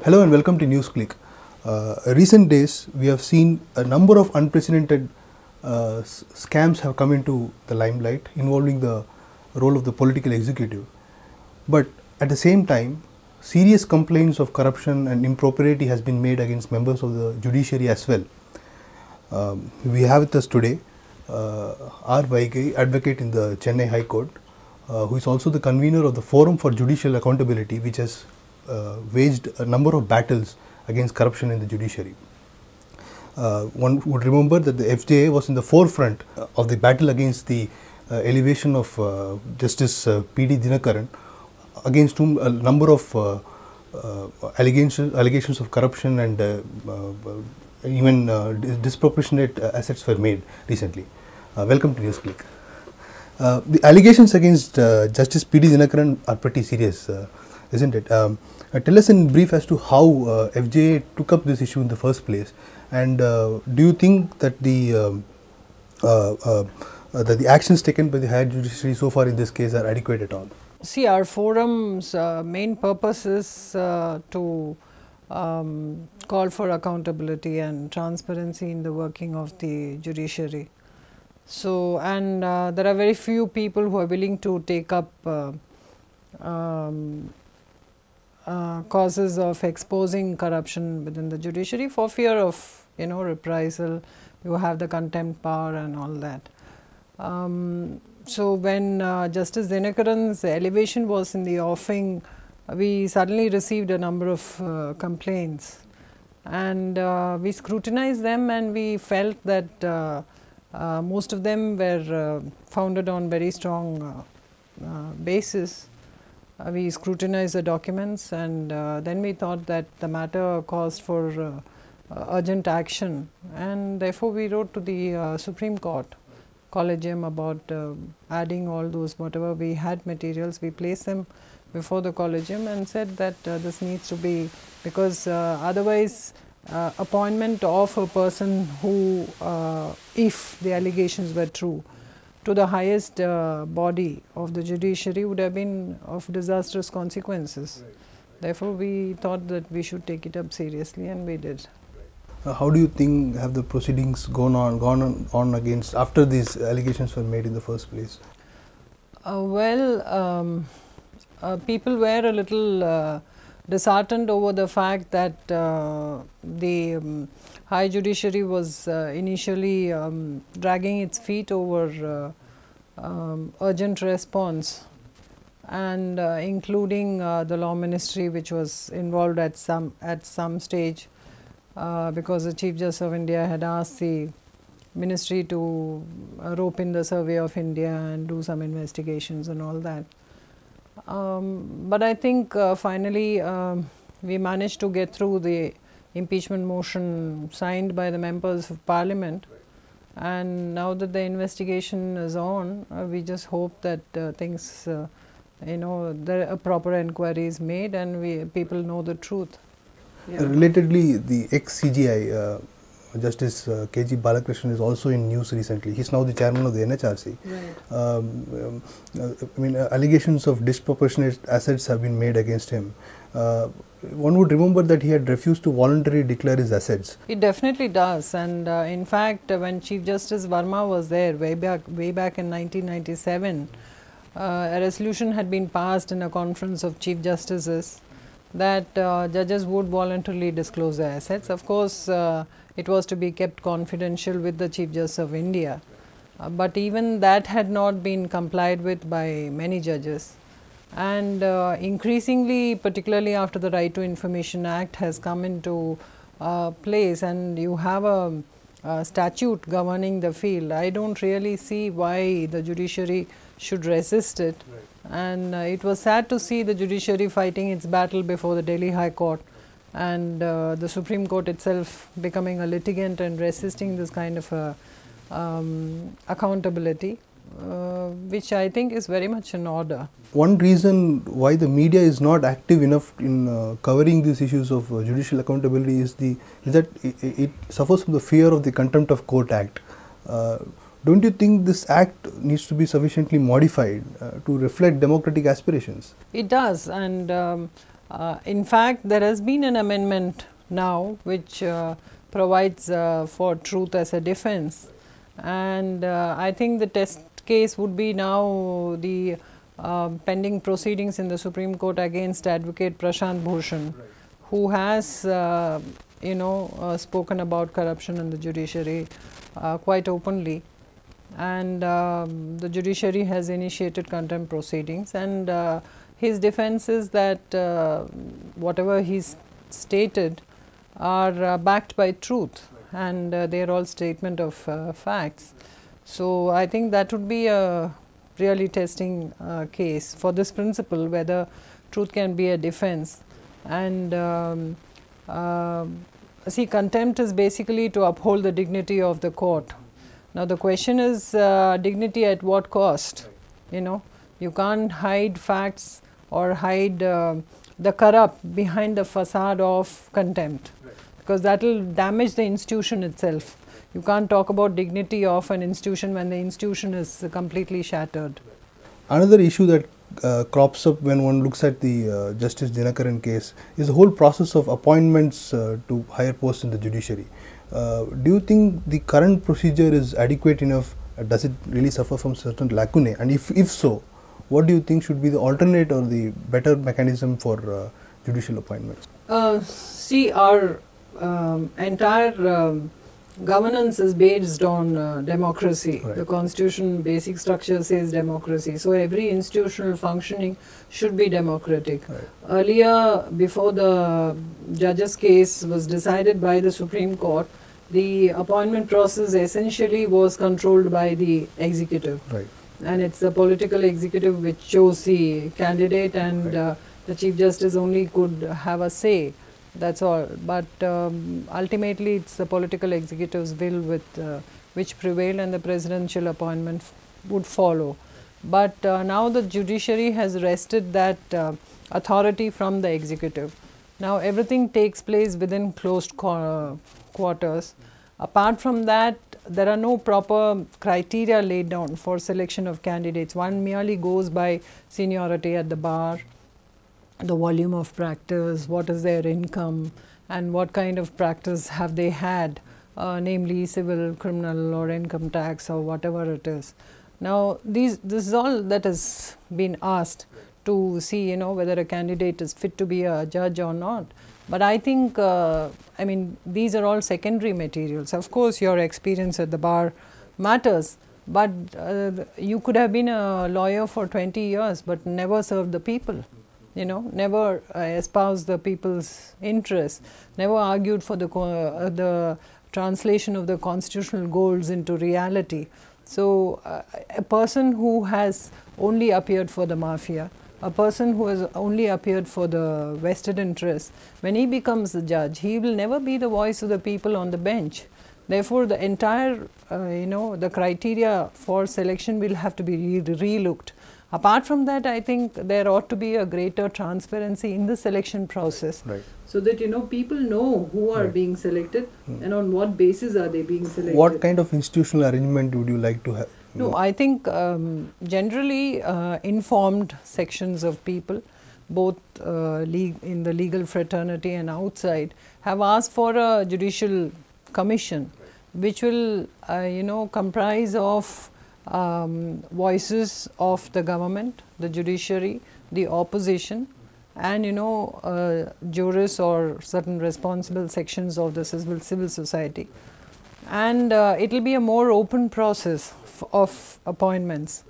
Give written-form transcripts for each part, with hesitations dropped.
Hello and welcome to Newsclick. Recent days we have seen a number of unprecedented scams have come into the limelight involving the role of the political executive. But at the same time, serious complaints of corruption and impropriety has been made against members of the judiciary as well. We have with us today R.Vaigai, advocate in the Chennai High Court, who is also the convener of the Forum for Judicial Accountability, which has waged a number of battles against corruption in the judiciary. One would remember that the FJA was in the forefront of the battle against the elevation of Justice P.D.Dinakaran, against whom a number of allegations of corruption and even disproportionate assets were made recently. Welcome to Newsclick. The allegations against Justice P.D.Dinakaran are pretty serious, isn't it? Tell us in brief as to how FJA took up this issue in the first place, and do you think that the actions taken by the higher judiciary so far in this case are adequate at all? See, our forum's main purpose is to call for accountability and transparency in the working of the judiciary. So, and there are very few people who are willing to take up causes of exposing corruption within the judiciary for fear of, reprisal. You have the contempt power and all that. So, when Justice Dinakaran's elevation was in the offing, we suddenly received a number of complaints, and we scrutinized them, and we felt that most of them were founded on very strong basis. We scrutinized the documents, and then we thought that the matter caused for urgent action, and therefore we wrote to the Supreme Court Collegium about adding all those whatever we had materials. We placed them before the Collegium and said that this needs to be, because otherwise appointment of a person who, if the allegations were true, to the highest body of the judiciary would have been of disastrous consequences. Right. Therefore, we thought that we should take it up seriously, and we did. How do you think have the proceedings gone on against after these allegations were made in the first place? People were a little disheartened over the fact that the High Judiciary was initially dragging its feet over urgent response, and including the Law Ministry, which was involved at some stage, because the Chief Justice of India had asked the Ministry to rope in the Survey of India and do some investigations and all that. But I think finally we managed to get through the impeachment motion signed by the members of Parliament, and now that the investigation is on, we just hope that things, a proper inquiry is made and people know the truth. Yeah. Relatedly, the ex-CGI Justice K.G. Balakrishnan is also in news recently. He is now the chairman of the NHRC. Right. Allegations of disproportionate assets have been made against him. One would remember that he had refused to voluntarily declare his assets. It definitely does, and in fact, when Chief Justice Verma was there way back in 1997, a resolution had been passed in a conference of Chief Justices that judges would voluntarily disclose their assets. Of course, it was to be kept confidential with the Chief Justice of India, but even that had not been complied with by many judges. And increasingly, particularly after the Right to Information Act has come into place, and you have a statute governing the field, I don't really see why the judiciary should resist it. Right. And it was sad to see the judiciary fighting its battle before the Delhi High Court, and the Supreme Court itself becoming a litigant and resisting this kind of accountability, which I think is very much in order. One reason why the media is not active enough in covering these issues of judicial accountability is that it suffers from the fear of the Contempt of Court Act. Don't you think this act needs to be sufficiently modified to reflect democratic aspirations? It does, and In fact, there has been an amendment now which provides for truth as a defense, and I think the test case would be now the pending proceedings in the Supreme Court against Advocate Prashant Bhushan, who has spoken about corruption in the judiciary quite openly, and the judiciary has initiated contempt proceedings, and his defense is that whatever he's stated are backed by truth, and they are all statement of facts. So I think that would be a really testing case for this principle, whether truth can be a defense. And see, contempt is basically to uphold the dignity of the court. Now the question is dignity at what cost? You can't hide facts or hide the corrupt behind the facade of contempt, because that will damage the institution itself. You can't talk about dignity of an institution when the institution is completely shattered. Another issue that crops up when one looks at the Justice Dinakaran case is the whole process of appointments to higher posts in the judiciary. Do you think the current procedure is adequate enough? Does it really suffer from certain lacunae? And if so, what do you think should be the alternate or the better mechanism for judicial appointments? See, our entire governance is based on democracy. Right. The constitution basic structure says democracy. So every institutional functioning should be democratic. Right. Earlier, before the judge's case was decided by the Supreme Court, the appointment process essentially was controlled by the executive. Right. And it's the political executive which chose the candidate, and Right. the Chief Justice only could have a say. That's all. But ultimately, it's the political executive's will which prevail, and the presidential appointment would follow. But now the judiciary has wrested that authority from the executive. Now everything takes place within closed quarters. Apart from that, there are no proper criteria laid down for selection of candidates. One merely goes by seniority at the bar, the volume of practice, what is their income, and what kind of practice have they had, namely civil, criminal, or income tax, or whatever it is. Now, this is all that has been asked to see, whether a candidate is fit to be a judge or not. But I think, these are all secondary materials. Of course, your experience at the bar matters, but you could have been a lawyer for 20 years, but never served the people. Never espoused the people's interests, never argued for the translation of the constitutional goals into reality. So, a person who has only appeared for the mafia, a person who has only appeared for the vested interests, when he becomes the judge, he will never be the voice of the people on the bench. Therefore, the entire, the criteria for selection will have to be re-looked. Apart from that, I think there ought to be a greater transparency in the selection process, Right. so that people know who are Right. being selected and on what basis are they being selected. What kind of institutional arrangement would you like to have? No, I think generally informed sections of people, both in the legal fraternity and outside, have asked for a judicial commission, which will comprise of voices of the government, the judiciary, the opposition, and jurists or certain responsible sections of the civil society. And it will be a more open process of appointments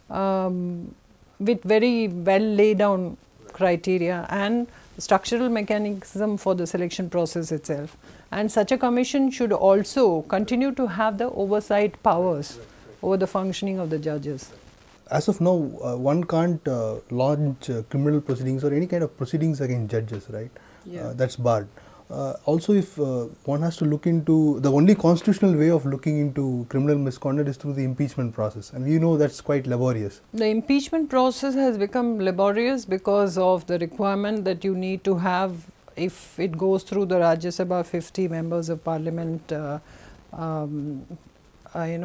with very well laid down criteria and structural mechanism for the selection process itself. And such a commission should also continue to have the oversight powers over the functioning of the judges. As of now, one can't launch criminal proceedings or any kind of proceedings against judges, right? Yeah. That's barred. Also, if one has to look into, the only constitutional way of looking into criminal misconduct is through the impeachment process, and we know that's quite laborious. The impeachment process has become laborious because of the requirement that you need to have, if it goes through the Rajya Sabha, 50 members of parliament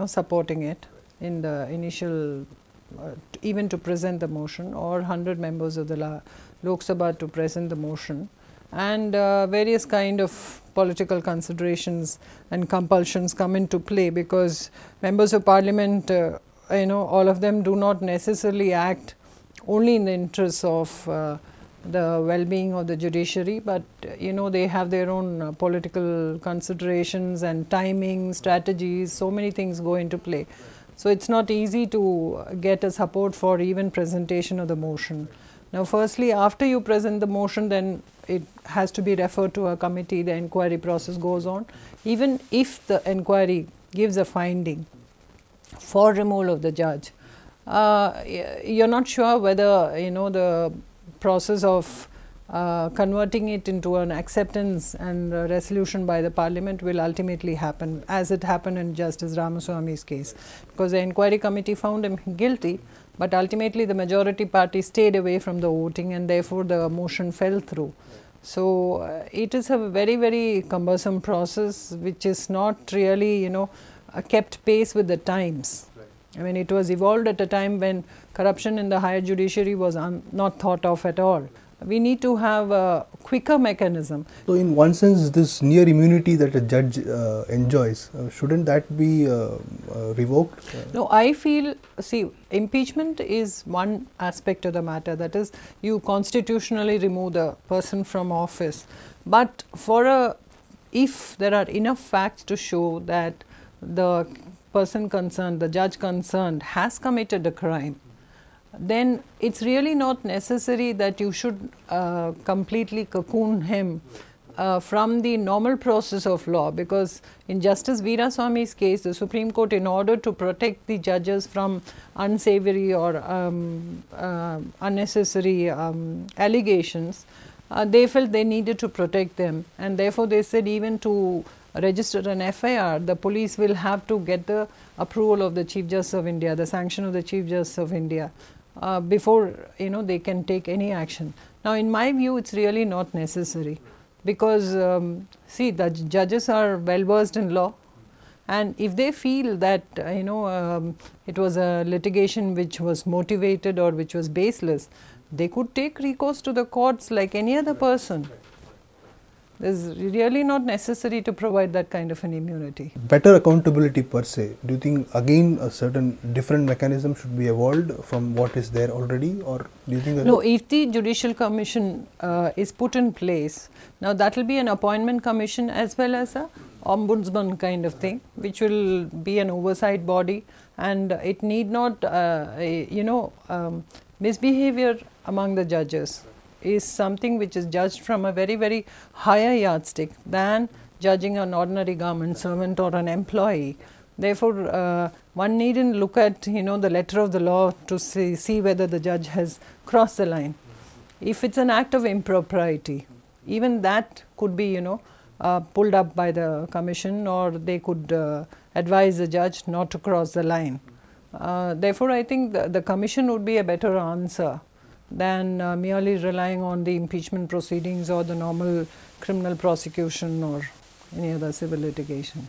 supporting it in the initial even to present the motion, or 100 members of the Lok Sabha to present the motion, and various kind of political considerations and compulsions come into play, because members of parliament, all of them do not necessarily act only in the interests of the well-being of the judiciary, but they have their own political considerations and timing, strategies, so many things go into play. So it's not easy to get a support for even presentation of the motion. Now, firstly, after you present the motion, then it has to be referred to a committee, the inquiry process goes on. Even if the inquiry gives a finding for removal of the judge, you're not sure whether the process of converting it into an acceptance and resolution by the parliament will ultimately happen, as it happened in Justice Ramaswamy's case, because the inquiry committee found him guilty, but ultimately the majority party stayed away from the voting, and therefore the motion fell through. So it is a very, very cumbersome process, which is not really kept pace with the times. I mean, it was evolved at a time when corruption in the higher judiciary was not thought of at all. We need to have a quicker mechanism. So, in one sense, this near immunity that a judge enjoys, shouldn't that be revoked? No, I feel, see, impeachment is one aspect of the matter, that is, you constitutionally remove the person from office. But if there are enough facts to show that the person concerned, the judge concerned, has committed a crime, then it's really not necessary that you should completely cocoon him from the normal process of law, because in Justice Veeraswamy's case, the Supreme Court, in order to protect the judges from unsavory or unnecessary allegations, they felt they needed to protect them, and therefore they said even to register an FIR, the police will have to get the approval of the Chief Justice of India, the sanction of the Chief Justice of India, before they can take any action. Now, in my view, it's really not necessary, because see, the judges are well versed in law, and if they feel that it was a litigation which was motivated or which was baseless, they could take recourse to the courts like any other person. It's really not necessary to provide that kind of an immunity. Better accountability per se, do you think again a certain different mechanism should be evolved from what is there already, or do you think that? No, if the Judicial Commission is put in place, now that will be an appointment commission as well as a ombudsman kind of thing, which will be an oversight body, and it need not misbehavior among the judges is something which is judged from a very, very higher yardstick than judging an ordinary government servant or an employee. Therefore, one needn't look at the letter of the law to see whether the judge has crossed the line. If it's an act of impropriety, even that could be pulled up by the commission, or they could advise the judge not to cross the line. Therefore, I think the commission would be a better answer than merely relying on the impeachment proceedings or the normal criminal prosecution or any other civil litigation.